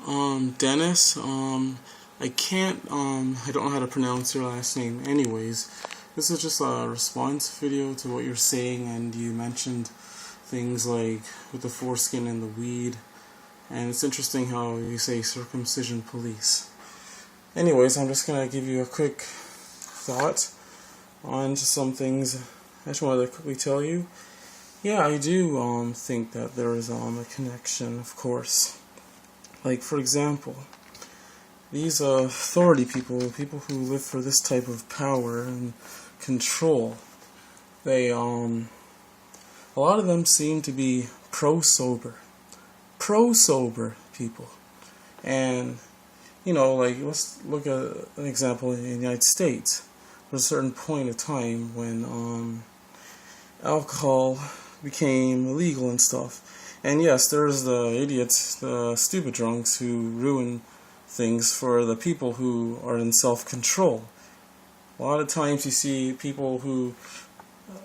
Dennis, I don't know how to pronounce your last name anyways. This is just a response video to what you're saying, and you mentioned things like with the foreskin and the weed, and it's interesting how you say circumcision police. Anyways, I'm just gonna give you a quick thought on some things I just wanted to quickly tell you. Yeah, I do think that there is a connection, of course. Like, for example, these authority people who live for this type of power and control, they a lot of them seem to be pro-sober people. And like, let's look at an example in the United States. There's a certain point of time when alcohol became illegal and stuff. And yes, there's the idiots, the stupid drunks who ruin things for the people who are in self-control. A lot of times you see people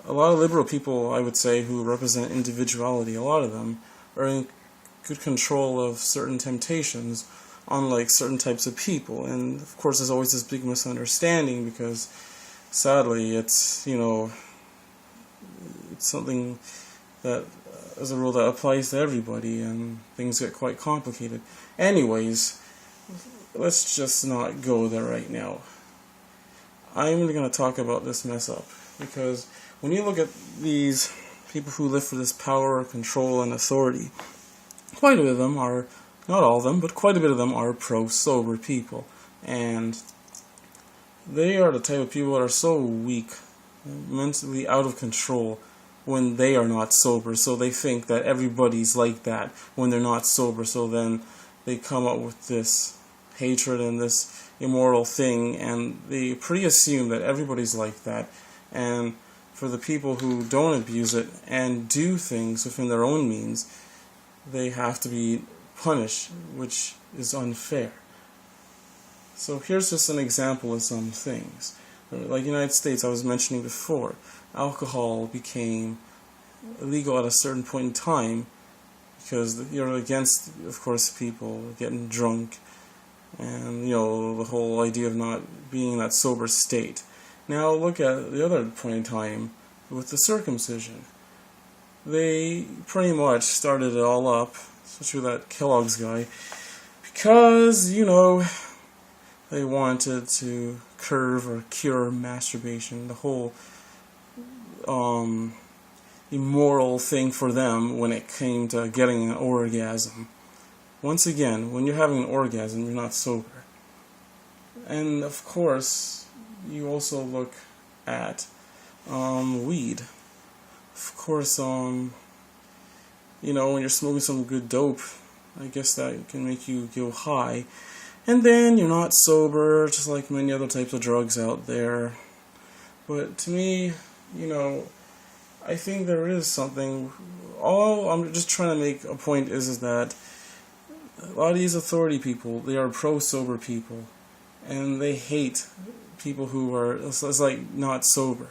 a lot of liberal people, I would say, who represent individuality, a lot of them are in good control of certain temptations, unlike certain types of people. And of course there's always this big misunderstanding because sadly it's something that, as a rule, that applies to everybody, and things get quite complicated. Anyways, let's just not go there right now. I'm going to talk about this mess up, because when you look at these people who live for this power, control, and authority, quite a bit of them are, not all of them, but quite a bit of them are pro-sober people. And they are the type of people that are so weak, mentally out of control, when they are not sober. So they think that everybody's like that when they're not sober. So then they come up with this hatred and this immoral thing, and they pre-assume that everybody's like that. And for the people who don't abuse it and do things within their own means, they have to be punished, which is unfair. So here's just an example of some things. Like United States, I was mentioning before, alcohol became illegal at a certain point in time because you're against, of course, people getting drunk and the whole idea of not being in that sober state. Now look at the other point in time with the circumcision. They pretty much started it all up, especially that Kellogg's guy, because they wanted to curb or cure masturbation, the whole immoral thing for them when it came to getting an orgasm. Once again, when you're having an orgasm, you're not sober. And of course, you also look at weed. Of course, when you're smoking some good dope, I guess that can make you go high. And then you're not sober, just like many other types of drugs out there. But to me, I think there is something. All I'm just trying to make a point is that a lot of these authority people, they are pro-sober people, and they hate people who are it's like not sober.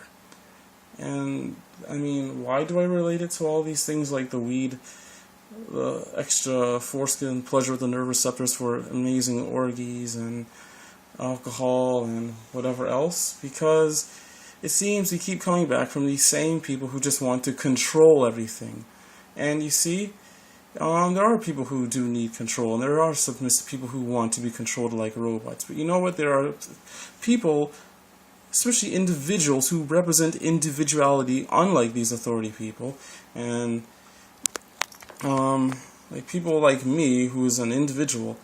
And I mean, why do I relate it to all these things like the weed, the extra foreskin pleasure with the nerve receptors for amazing orgies, and alcohol and whatever else? Because it seems we keep coming back from these same people who just want to control everything. And you see, there are people who do need control, and there are submissive people who want to be controlled like robots. But you know what? There are people, especially individuals, who represent individuality, unlike these authority people. And like people like me, who is an individual,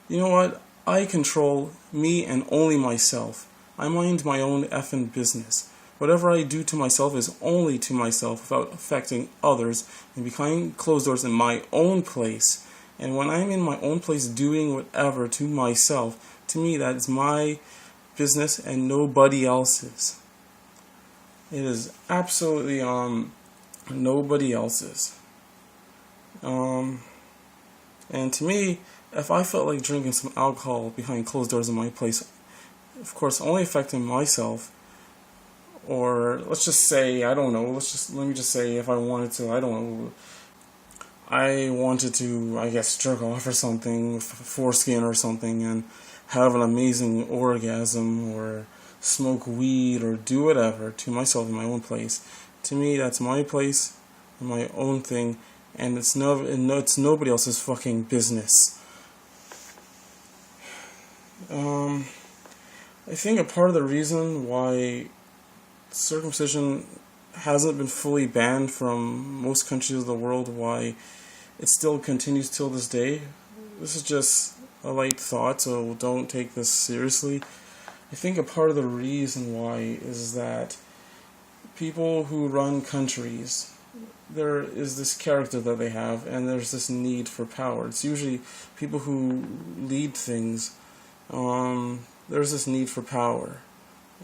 you know what? I control me and only myself. I mind my own effing business. Whatever I do to myself is only to myself without affecting others, and behind closed doors in my own place. And when I'm in my own place doing whatever to myself, to me that is my business and nobody else's. It is absolutely nobody else's. And to me, if I felt like drinking some alcohol behind closed doors in my place, of course only affecting myself, or let's just say, I don't know, let me just say if I wanted to, I don't know, I wanted to, I guess, jerk off or something with foreskin or something and have an amazing orgasm or smoke weed or do whatever to myself in my own place. To me, that's my place, my own thing, and it's nobody else's fucking business. I think a part of the reason why circumcision hasn't been fully banned from most countries of the world, why it still continues till this day, this is just a light thought, so don't take this seriously. I think a part of the reason why is that people who run countries, there is this character that they have, and there's this need for power. It's usually people who lead things. There's this need for power,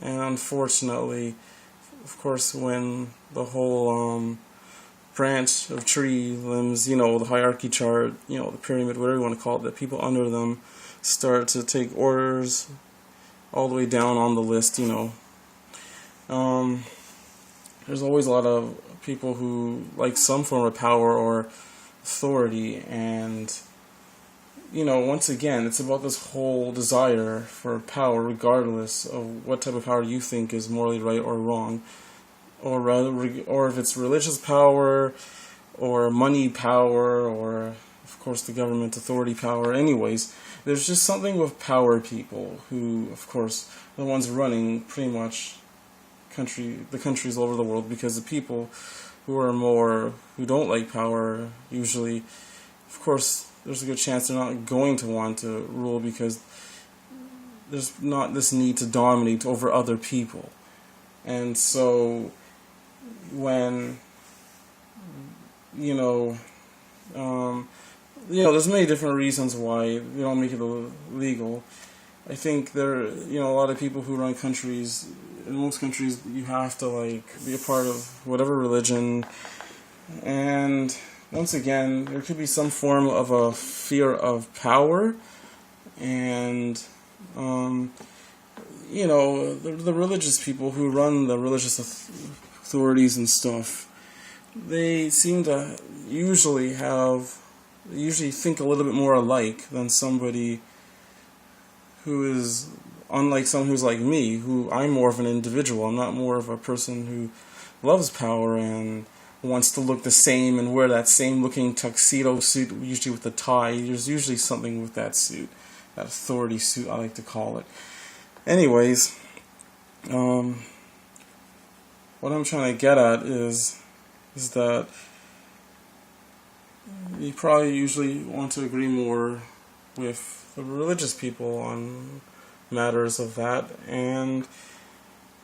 and unfortunately, of course, when the whole branch of tree limbs, the hierarchy chart, the pyramid, whatever you want to call it, the people under them start to take orders all the way down on the list, there's always a lot of people who like some form of power or authority, and once again, it's about this whole desire for power, regardless of what type of power you think is morally right or wrong, or if it's religious power, or money power, or, of course, the government authority power. Anyways, there's just something with power people who, of course, are the ones running pretty much the countries all over the world, because the people who don't like power, usually, of course, there's a good chance they're not going to want to rule, because there's not this need to dominate over other people. And so when there's many different reasons why they don't make it illegal. I think there a lot of people who run countries, in most countries you have to be a part of whatever religion, and once again, there could be some form of a fear of power, and the religious people who run the religious authorities and stuff, they seem to usually think a little bit more alike than somebody who is, unlike someone who's like me, who I'm more of an individual. I'm not more of a person who loves power and wants to look the same and wear that same looking tuxedo suit, usually with a tie. There's usually something with that suit, that authority suit, I like to call it. Anyways, what I'm trying to get at is that you probably usually want to agree more with the religious people on matters of that, and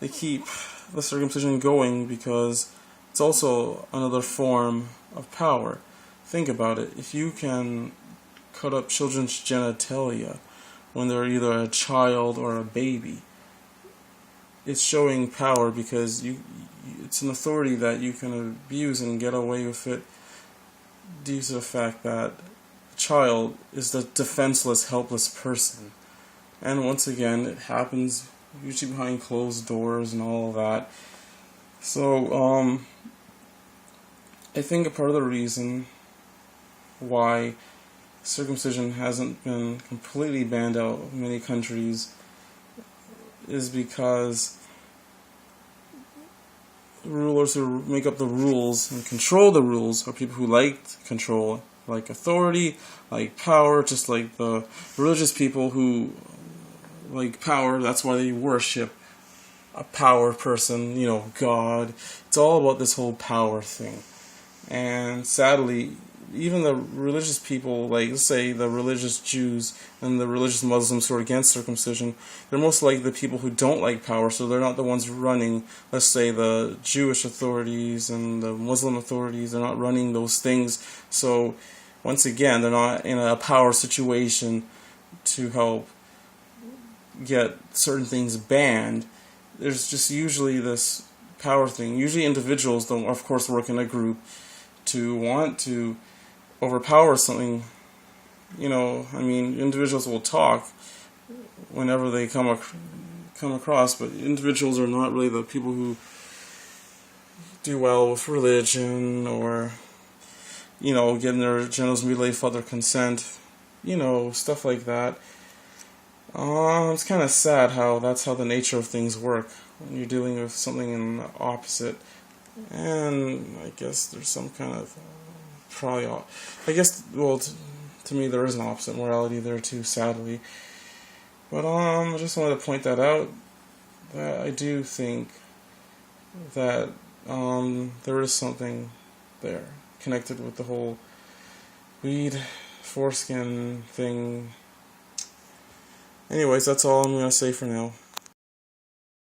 they keep the circumcision going because it's also another form of power. Think about it. If you can cut up children's genitalia when they're either a child or a baby, it's showing power, because it's an authority that you can abuse and get away with it due to the fact that the child is the defenseless, helpless person. And once again, it happens usually behind closed doors and all of that. So, I think a part of the reason why circumcision hasn't been completely banned out of many countries is because the rulers who make up the rules and control the rules are people who like control, like authority, like power, just like the religious people who like power. That's why they worship a power person, God. It's all about this whole power thing. And sadly, even the religious people, like, let's say the religious Jews and the religious Muslims who are against circumcision, they're most likely the people who don't like power, so they're not the ones running, let's say, the Jewish authorities and the Muslim authorities. They're not running those things. So, once again, they're not in a power situation to help get certain things banned. There's just usually this power thing. Usually individuals don't, of course, work in a group to want to overpower something. Individuals will talk whenever they come across, but individuals are not really the people who do well with religion or getting their genitals mutilated without their consent, stuff like that. It's kind of sad how that's how the nature of things work when you're dealing with something in the opposite. And I guess there's some kind of to me there is an opposite morality there too, sadly. But I just wanted to point that out, that I do think that there is something there connected with the whole weed foreskin thing. Anyways, that's all I'm going to say for now.